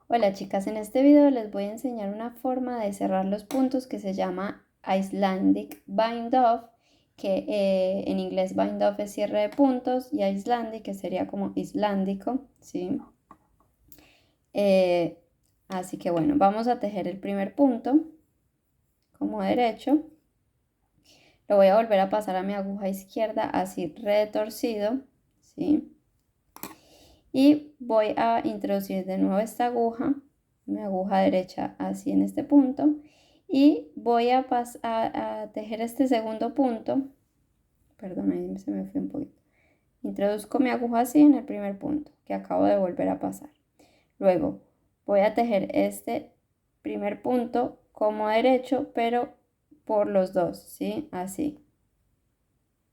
Hola chicas, en este video les voy a enseñar una forma de cerrar los puntos que se llama Icelandic Bind Off, que en inglés bind off es cierre de puntos y Icelandic que sería como islandico, ¿sí? Así que bueno, vamos a tejer el primer punto como derecho. Lo voy a volver a pasar a mi aguja izquierda así retorcido, ¿sí? Y voy a introducir de nuevo esta aguja, mi aguja derecha así en este punto, y voy a tejer este segundo punto. Perdón, ahí se me fue un poquito. Introduzco mi aguja así en el primer punto que acabo de volver a pasar. Luego voy a tejer este primer punto como derecho, pero por los dos, ¿sí? Así.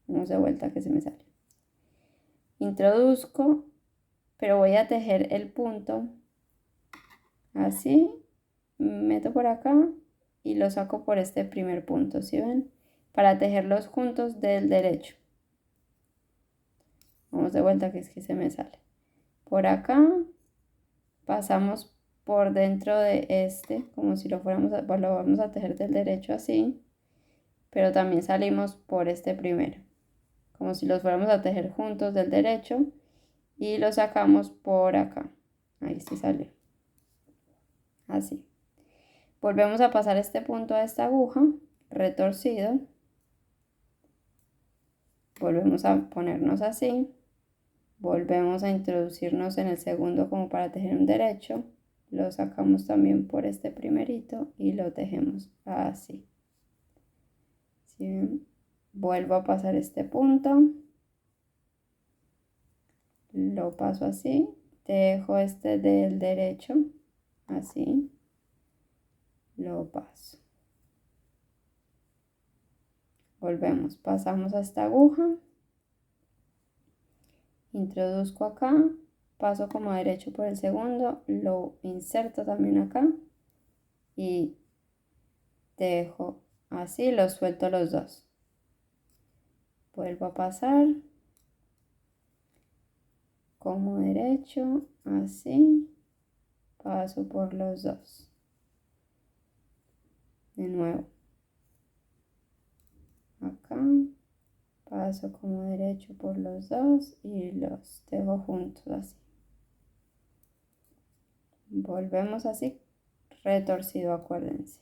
Vamos de vuelta que se me sale. Introduzco, pero voy a tejer el punto así, meto por acá y lo saco por este primer punto, ¿sí ven? Para tejerlos juntos del derecho. Vamos de vuelta que es que se me sale. Por acá pasamos por dentro de este, como si lo fuéramos pues lo vamos a tejer del derecho así, pero también salimos por este primero, como si los fuéramos a tejer juntos del derecho y lo sacamos por acá. Ahí sí salió. Así. Volvemos a pasar este punto a esta aguja, retorcido. Volvemos a ponernos así. Volvemos a introducirnos en el segundo como para tejer un derecho. Lo sacamos también por este primerito y lo tejemos así. ¿Sí? Vuelvo a pasar este punto. Lo paso así. Tejo este del derecho. Así. Lo paso. Volvemos. Pasamos a esta aguja. Introduzco acá. Paso como derecho por el segundo. Lo inserto también acá. Y dejo así, los suelto los dos. Vuelvo a pasar como derecho, así, paso por los dos. De nuevo, acá, paso como derecho por los dos y los dejo juntos así. Volvemos así, retorcido, acuérdense.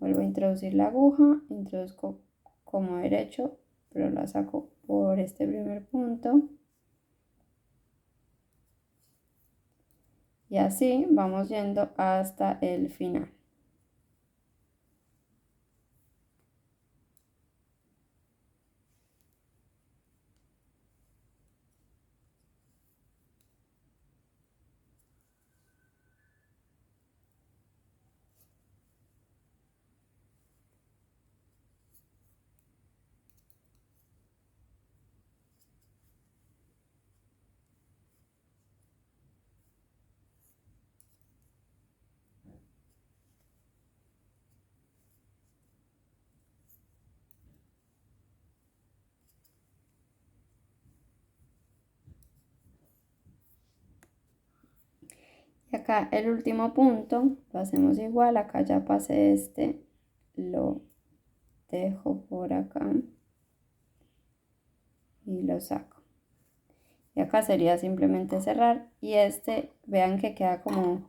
Vuelvo a introducir la aguja, introduzco como derecho, pero la saco por este primer punto. Y así vamos yendo hasta el final. Y acá el último punto lo hacemos igual, acá ya pasé este, lo dejo por acá y lo saco. Y acá sería simplemente cerrar y este, vean que queda como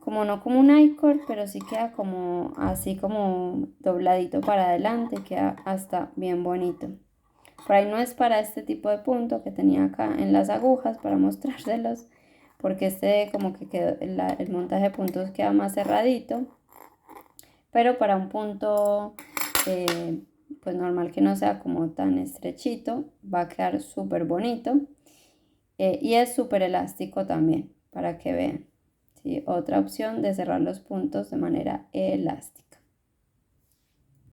no como un I-cord, pero sí queda como así como dobladito para adelante, queda hasta bien bonito. Por ahí no es para este tipo de punto que tenía acá en las agujas para mostrárselos, porque este como que quedó, el montaje de puntos queda más cerradito, pero para un punto pues normal que no sea como tan estrechito, va a quedar súper bonito y es súper elástico también, para que vean. ¿Sí? Otra opción de cerrar los puntos de manera elástica.